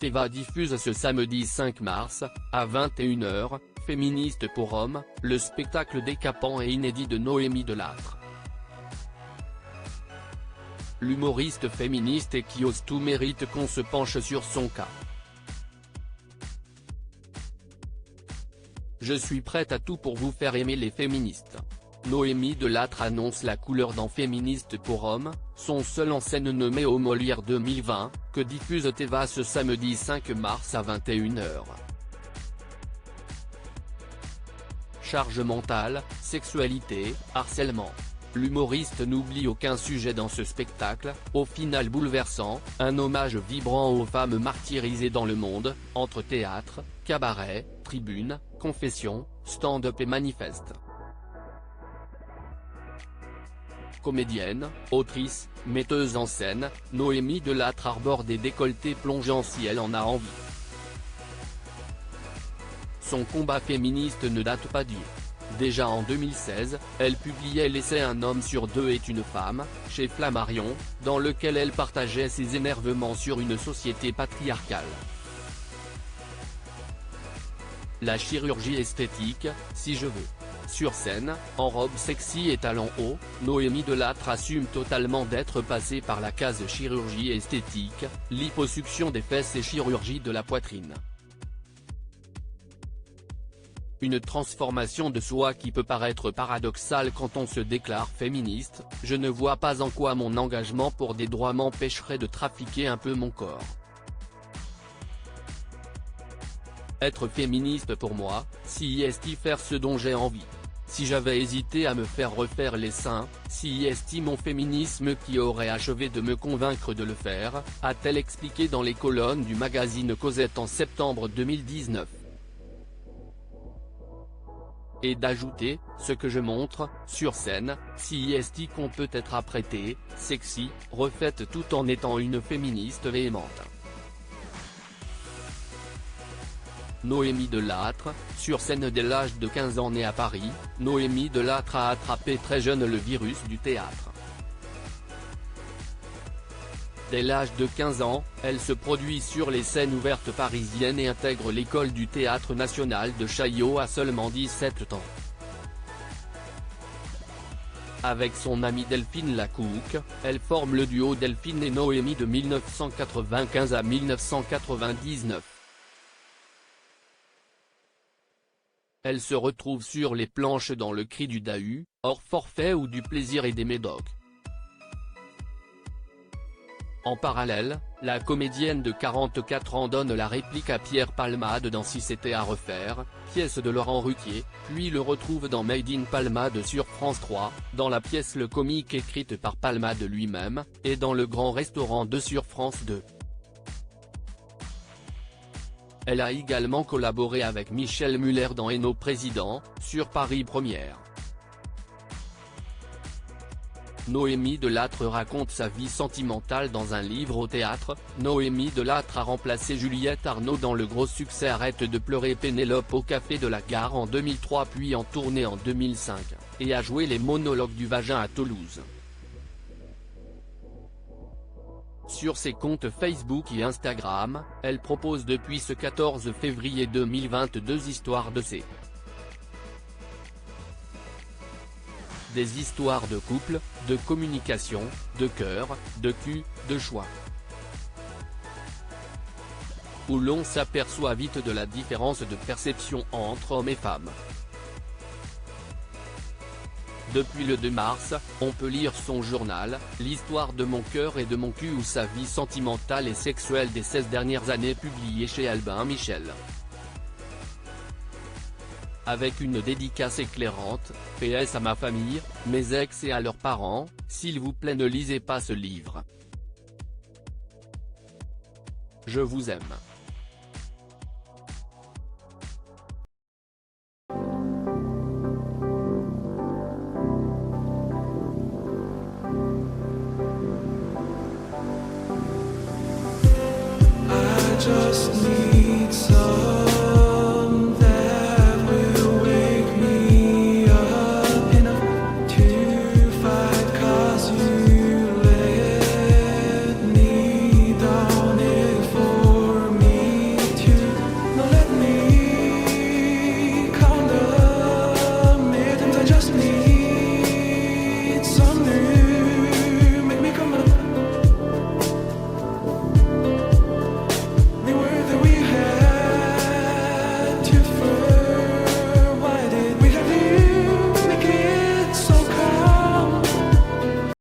Eva diffuse ce samedi 5 mars, à 21h, Féministe pour hommes, le spectacle décapant et inédit de Noémie Delattre. L'humoriste féministe et qui ose tout mérite qu'on se penche sur son cas. Je suis prête à tout pour vous faire aimer les féministes. Noémie Delattre annonce la couleur dans Féministe pour hommes, son seul en scène nommé au Molière 2020, que diffuse Eva ce samedi 5 mars à 21h. Charge mentale, sexualité, harcèlement. L'humoriste n'oublie aucun sujet dans ce spectacle, au final bouleversant, un hommage vibrant aux femmes martyrisées dans le monde, entre théâtre, cabaret, tribune, confession, stand-up et manifeste. Comédienne, autrice, metteuse en scène, Noémie Delattre arbore des décolletés plongeants si elle en a envie. Son combat féministe ne date pas d'hier. Déjà en 2016, elle publiait l'essai Un homme sur deux est une femme, chez Flammarion, dans lequel elle partageait ses énervements sur une société patriarcale. La chirurgie esthétique, si je veux. Sur scène, en robe sexy et talons hauts, Noémie Delattre assume totalement d'être passée par la case chirurgie esthétique, liposuction des fesses et chirurgie de la poitrine. Une transformation de soi qui peut paraître paradoxale quand on se déclare féministe, je ne vois pas en quoi mon engagement pour des droits m'empêcherait de trafiquer un peu mon corps. Être féministe pour moi, c'est faire ce dont j'ai envie. Si j'avais hésité à me faire refaire les seins, c'est mon féminisme qui aurait achevé de me convaincre de le faire, a-t-elle expliqué dans les colonnes du magazine Cosette en septembre 2019. Et d'ajouter, ce que je montre, sur scène, c'est qu'on peut être apprêtée, sexy, refaite tout en étant une féministe véhémente. Noémie Delattre, sur scène dès l'âge de 15 ans née à Paris, Noémie Delattre a attrapé très jeune le virus du théâtre. Dès l'âge de 15 ans, elle se produit sur les scènes ouvertes parisiennes et intègre l'école du Théâtre National de Chaillot à seulement 17 ans. Avec son amie Delphine Lacouque, elle forme le duo Delphine et Noémie de 1995 à 1999. Elle se retrouve sur les planches dans Le Cri du Dahu, Hors forfait ou du Plaisir et des Médocs. En parallèle, la comédienne de 44 ans donne la réplique à Pierre Palmade dans Si c'était à refaire, pièce de Laurent Ruquier, puis le retrouve dans Made in Palmade sur France 3, dans la pièce Le Comique écrite par Palmade lui-même, et dans Le Grand Restaurant 2 sur France 2. Elle a également collaboré avec Michel Muller dans Et nos présidents, sur Paris Première. Noémie Delattre raconte sa vie sentimentale dans un livre au théâtre. Noémie Delattre a remplacé Juliette Arnaud dans le gros succès Arrête de pleurer Pénélope au Café de la Gare en 2003 puis en tournée en 2005, et a joué les monologues du vagin à Toulouse. Sur ses comptes Facebook et Instagram, elle propose depuis ce 14 février 2022 histoires de ses. Des histoires de couple, de communication, de cœur, de cul, de choix. Où l'on s'aperçoit vite de la différence de perception entre hommes et femmes. Depuis le 2 mars, on peut lire son journal, L'histoire de mon cœur et de mon cul ou sa vie sentimentale et sexuelle des 16 dernières années publié chez Albin Michel. Avec une dédicace éclairante, PS à ma famille, mes ex et à leurs parents, s'il vous plaît ne lisez pas ce livre. Je vous aime.